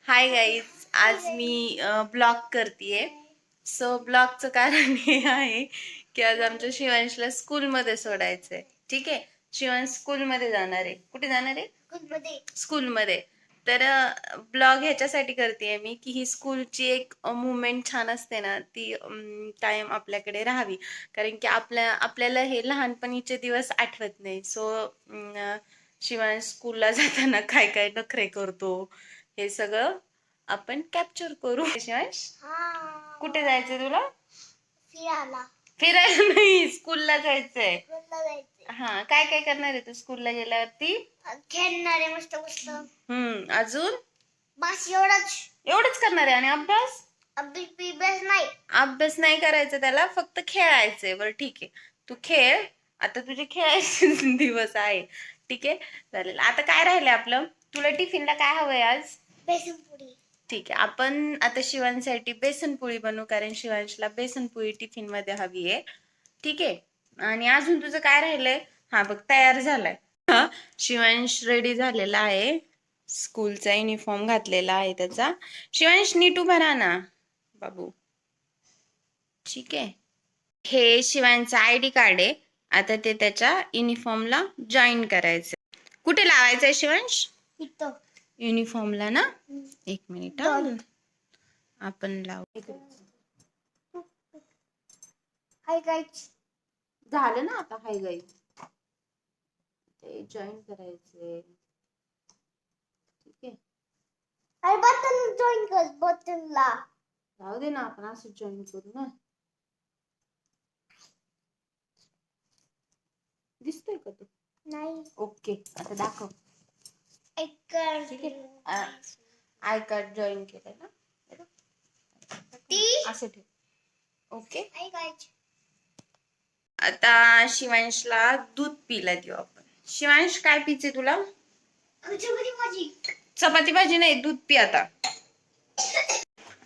Hi guys, आज मी blog करतेय. So ब्लॉगचं कारण हे आहे की आज आमच्या शिवांशला स्कूलमध्ये सोडायचंय. ठीक आहे, शिवांश स्कूलमध्ये जाणार आहे. कुठे जाणार आहे? स्कूलमध्ये. तर ब्लॉग ह्याच्यासाठी करतेय मी की ही स्कूलची एक मुवमेंट छान असते ना, ती कायम आपल्याकडे राहावी. कारण की आपल्याला हे लहानपणीचे दिवस आठवत नाही. सो शिवांश स्कूलला जाताना काय काय नखरे करतो हे सगळं आपण कॅप्चर करू. शिवांश, कुठे जायचंय तुला? फिरायला नाही, स्कूलला जायचंय. हा, काय काय करणार आहे तू स्कूलला गेल्यावरती? खेळणार आहे मस्त मस्त. अजून बस एवढंच करणार आहे. आणि अभ्यास? अभ्यास नाही करायचं, त्याला फक्त खेळायचंय. बरं ठीक आहे, तू खेळ. आता तुझे खेळायचे दिवस आहे. ठीक आहे, चालेल. आता काय राहिलंय आपलं? तुला टिफिनला काय हवंय आज? बेसन पोळी. ठीक आहे, आपण आता शिवांसाठी बेसन पोळी बनवू, कारण शिवांशला बेसन पोळी टिफिन मध्ये हवी आहे. ठीक आहे, आणि अजून तुझं काय राहिलंय? हा बघ, तयार झालाय. शिवांश रेडी झालेला आहे. स्कूलचा युनिफॉर्म घातलेला आहे त्याचा. शिवांश, नीट उभा राहा ना बाबू. ठीक आहे, हे शिवांचं आयडी कार्ड आहे. आता ते त्याच्या युनिफॉर्मला जॉईन करायचं. कुठे लावायचंय शिवांश? इथं युनिफॉर्मला ना. एक मिनिट आपण लावू. हाय गाईज, झालं ना आता. हाय गाईज, ते जॉईन करायचे. ठीक आहे, अरे बटन जॉईन कर, बटनला राहू दे ना, आपण असं जॉईन करू ना. दिसतोय का तू? नाही. ओके, आता दाखव. ठीक आहे, आय कार्ड जॉईन केलंय ना. असं ठेव. Okay, hi guys. आता शिवांशला दूध पिला देऊ आपण. शिवांश, काय पिचे तुला? चपाती भाजी. चपाती भाजी नाही, दूध पी आता.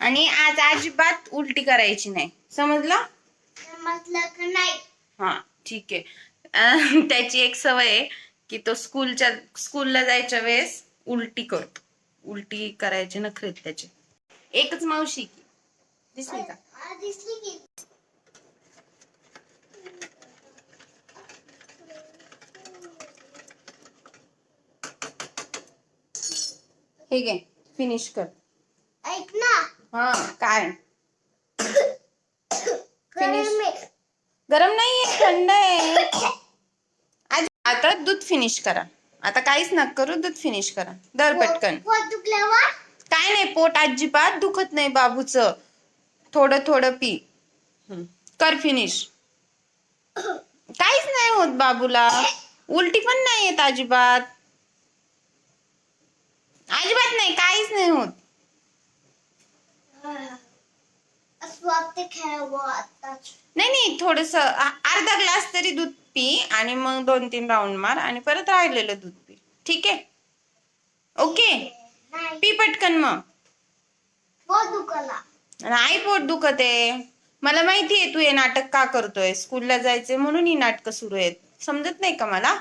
आणि आज अजिबात उलटी करायची नाही, समजलं? समजलं का नाही? हा, ठीक आहे. त्याची एक सवय आहे की तो स्कूलला जायच्या वेळेस उलटी करतो. उलटी करायचे नखरे त्याचे. एकच मावशी की दिसली का? दिसली की. हे घे, फिनिश कर. ऐक ना. हा, काय? गरम आहे. गरम नाहीये, थंड आहे. आता दूध फिनिश करा. आता काहीच नका करू, दूध फिनिश करा. दर पटकन. पोट दुखल्यावर? काय नाही, पोट अजिबात दुखत नाही बाबूचं. थोडं थोडं पी. कर फिनिश. काहीच नाही होत बाबूला. उलटी पण नाही येत अजिबात. अजिबात नाही, काहीच नाही होत. नाही नाही, थोडस अर्धा ग्लास तरी दूध पी आणि मग 2-3 राऊंड मार आणि परत राहिलेलं दूध पी. ठीक आहे, ओके. पी पटकन. मग पोट दुखला. नाही, पोट दुखत आहे. मला माहितीये तू हे नाटक का करतोय. स्कूलला जायचंय म्हणून ही नाटकं सुरू आहेत. समजत नाही का मला?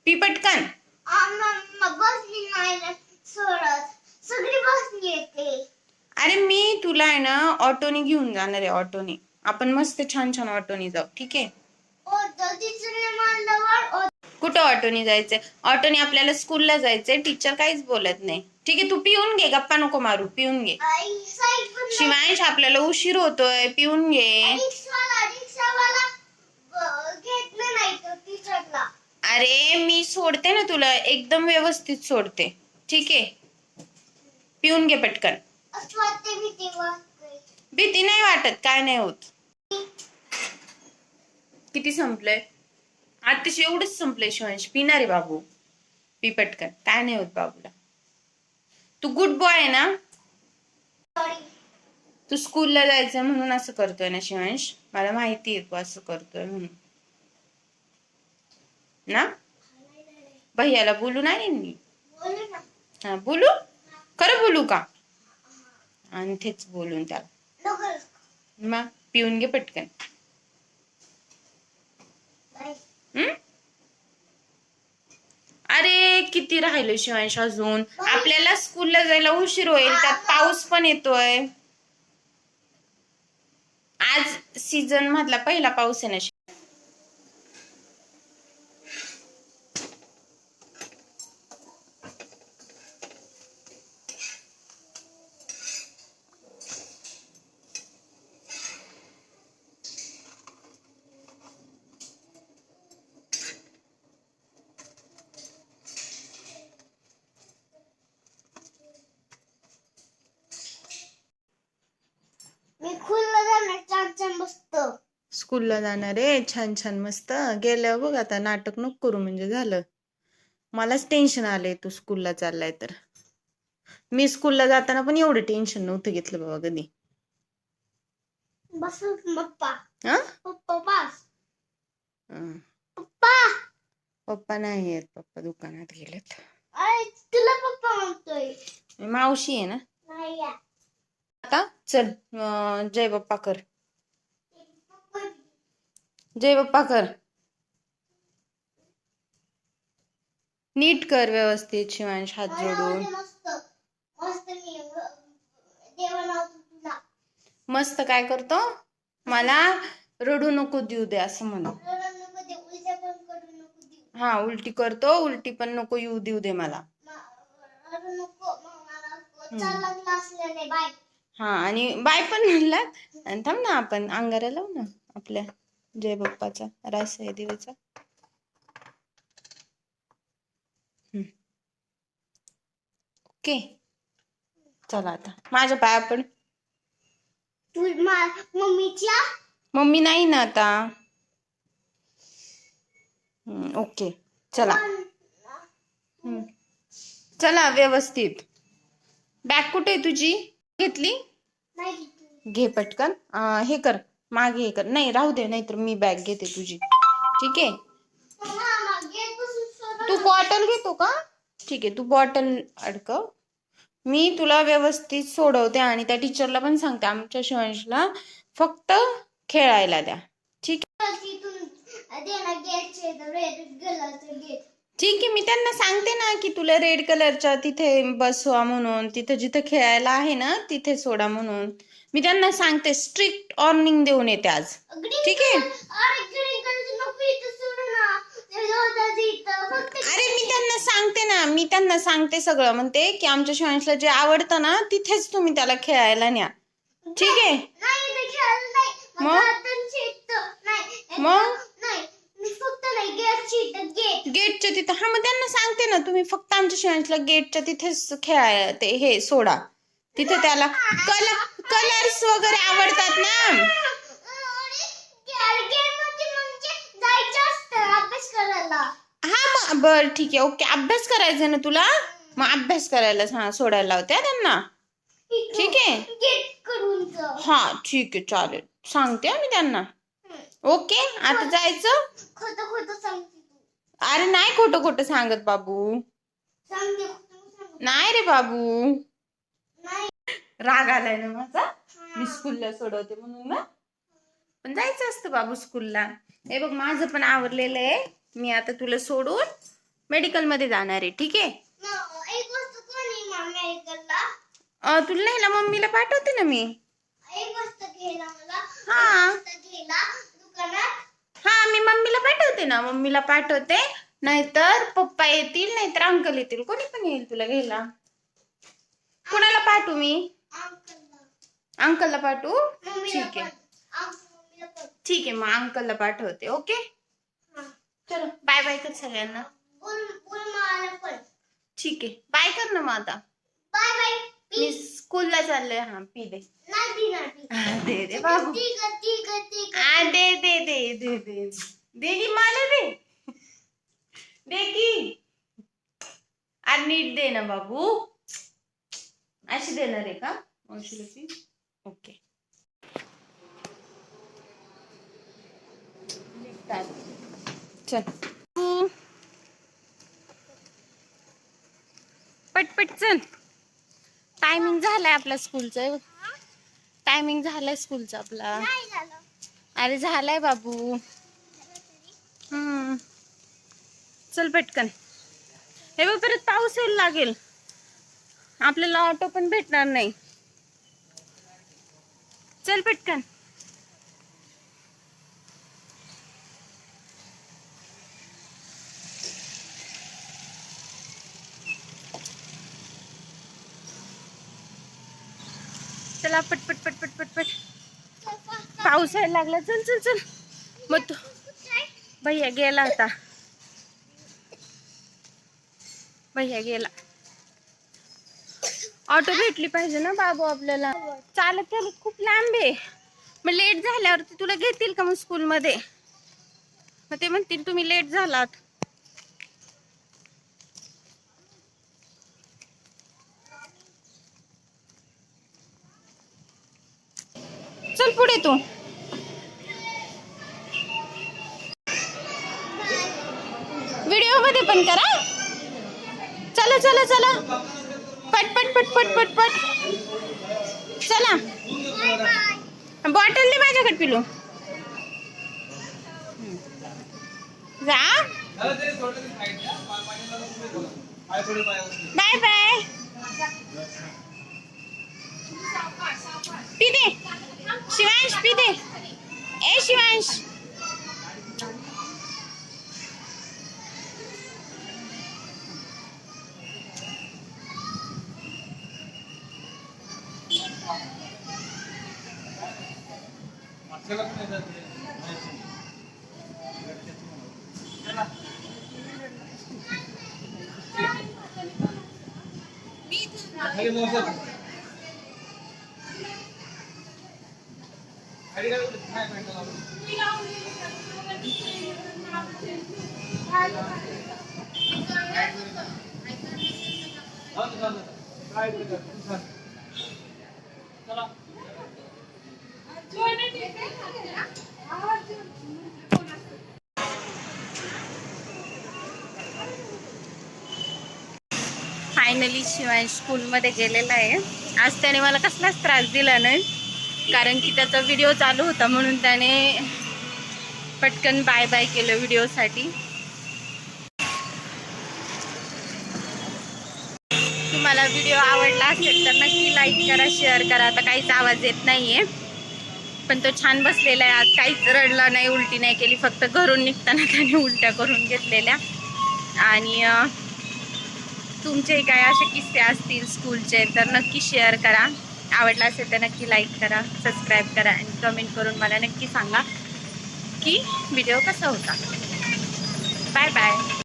पी पटकन. सगळी बसली येते. अरे मी तुला आहे ना ऑटोनी घेऊन जाणार आहे. ऑटोनी आपण मस्त छान छान ऑटोनी जाऊ. ठीक आहे, कुठं ऑटोनी जायचंय? ऑटोनी आपल्याला स्कूलला जायचंय. टीचर काहीच बोलत नाही. ठीक आहे, तू पिऊन घे, गप्पा नको मारू. पिऊन घे शिवांश, आपल्याला उशीर होतोय. पिऊन घे. अरे मी सोडते ना तुला, एकदम व्यवस्थित सोडते. ठीक आहे, पिऊन घे पटकन. भीती नाही वाटत, काय नाही होत. किती संपलंय? आताशी एवढंच संपलंय. शिवांश, पिणार आहे बाबू. पी पटकन, काय नाही होत बाबूला. तू गुड बॉय आहे ना? तू स्कूलला जायचं म्हणून असं करतोय ना शिवांश? मला माहिती आहे तू असं करतोय म्हणून ना. भैयाला बोलू नाही मी? हा, बोलू? खरं बोलू का? आणि तेच बोलून त्याला. मग पिऊन घे पटकन. अरे किती राहिलं शिवांश अजून. आपल्याला स्कूलला जायला उशीर होईल, त्यात पाऊस पण येतोय. आज सीझन मधला पहिला पाऊस आहे ना. मी खुलला जाणार छान छान मस्त. स्कूलला जाणार आहे छान छान मस्त. गेल्यावर बघ आता नाटक नको करू म्हणजे झालं. मलाच टेन्शन आलंय तू स्कूलला चाललाय तर. मी स्कूलला जाताना पण एवढं टेन्शन नव्हतं घेतलं बाबा कधी. बस पप्पा. हा पप्पा बस. हं. पप्पा. पप्पा नाही आहेत, पप्पा दुकानात गेलेत. अरे तुला पप्पा म्हणतोय. मावशी आहे ना. नाही या. आता चल जय बाप्पा कर. जय बाप्पा कर. नीट कर व्यवस्थित शिवांश, हात जोडून. मस्त मस्त मी देवा लावतो तुला. मस्त काय करतो, मला रडू नको देऊ दे असं म्हणू. नको दे, उलट्या पण करू नको देऊ. हा उलटी करतो, उलटी पण नको येऊ देऊ दे मला. रडू नको, मला चालला क्लासला नाही. बाय. हा आणि बाय पण म्हणला. आणि थांब ना, आपण अंगारा लावू ना आपल्या जय बाप्पाचा रास आहे देवीचा. ओके चला आता माझ्या पाया पण. तू मम्मीच्या. मम्मी नाही ना आता. ओके चला. चला व्यवस्थित. बॅग कुठे आहे तुझी, घेतली? नाही घे पटकन. हे कर मागे, हे कर. नाही राहू दे, नाहीतर मी बॅग घेते तुझी. ठीक आहे. तू बॉटल घेतो का? ठीक आहे, तू बॉटल अडकव. मी तुला व्यवस्थित सोडवते आणि त्या टीचरला पण सांगते आमच्या शिवांशला फक्त खेळायला द्या. ठीक आहे. ठीक आहे, मी त्यांना सांगते ना की तुला रेड कलरच्या तिथे बसवा म्हणून, तिथे जिथे खेळायला आहे ना तिथे सोडा म्हणून. मी त्यांना सांगते, स्ट्रिक्ट वॉर्निंग देऊन येते आज. ठीक आहे. अरे मी त्यांना सांगते ना, मी त्यांना सांगते सगळं. म्हणते की आमच्या शिवांशला जे आवडतं ना तिथेच तुम्ही त्याला खेळायला न्या. ठीक आहे. मग गेटच्या तिथं. हा मग त्यांना सांगते ना, तुम्ही फक्त आमच्या शिवांशला गेटच्या तिथेच खेळाय ते हे सोडा. तिथे त्याला कलर्स वगैरे आवडतात ना. हा मग बर ठीक आहे, ओके. अभ्यास करायचा ना तुला, मग अभ्यास करायला सोडायला लावते त्यांना. ठीक आहे. हा ठीक आहे चालेल, सांगते मी त्यांना. ओके आता जायचं. अरे नाही खोटं खोटं सांगत बाबू. नाही रे बाबू. राग आलाय ना माझा, मी स्कूलला सोडवते म्हणून ना. पण जायचं असतं बाबू स्कूलला. हे बघ माझं पण आवरलेलं आहे. मी आता तुला सोडून मेडिकल मध्ये जाणार आहे. ठीक आहे. तुला नाही ना, मम्मीला पाठवते ना मी. हा मी मम्मीला पाठवते ना, मम्मीला पाठवते. नाहीतर पप्पा येतील, नाहीतर अंकल येतील, कोणी पण येईल तुला घ्यायला. कुणाला पाठवू मी? अंकलला पाठवू. ठीक आहे. ठीक आहे मग अंकलला पाठवते. ओके चलो बाय बाय कर सगळ्यांना. ठीक आहे बाय कर ना मग आता. मी स्कूलला चालले. हा पी दे. दे दे बाबू. दे दे दे दे दे दे की मला दे. दे की. आज नीट दे ना बाबू. अशी देणार आहे का मावशीला ती? ओके चल. पटपट चल. टायमिंग झालाय आपला स्कूलचा. टायमिंग झालाय स्कूलचा आपला. अरे झालाय बाबू. चल पटकन. हे बघ परत पाऊस यायला लागेल, आपल्याला ऑटो पण भेटणार नाही. चल पटकन. चला पटपट पटपट पटपट. पाऊस यायला लागला. चल चल चल. मग तू भैया गेला होता. भैया गेला. ऑटो भेटली पाहिजे ना बाबू आपल्याला. चालत चालत खूप लांब आहे. मग लेट झाल्यावरती तुला घेतील का मग स्कूल मध्ये? मग ते म्हणतील तुम्ही लेट झालात. चल पुढे तू. व्हिडिओ मध्ये पण करा. चला चला चला पट पट पट पट पट पट. चला बॉटल दे माझ्याकडे पिलू. जा. Bye bye. पी दे शिवांश, पी दे. ए शिवांश. फायनली शिवांश स्कूलमध्ये गेलेला आहे. आज त्याने मला कसलाच त्रास दिला नाही, कारण की त्याचा व्हिडिओ चालू होता म्हणून त्याने पटकन बाय बाय केलं व्हिडिओसाठी. तुम्हाला व्हिडिओ आवडला असेल तर नक्की लाईक करा, शेअर करा. आता काहीच आवाज येत नाहीये, पण तो छान बसलेला आहे. आज काहीच रडला नाही, उलटी नाही केली. फक्त घरून निघताना त्याने उलट्या करून घेतलेल्या. आणि तुमचे काय असे किस्से असतील स्कूलचे तर नक्की शेअर करा. आवडला असेल तर नक्की लाईक करा, सबस्क्राईब करा आणि कमेंट करून मला नक्की सांगा की व्हिडिओ कसा होता. Bye bye.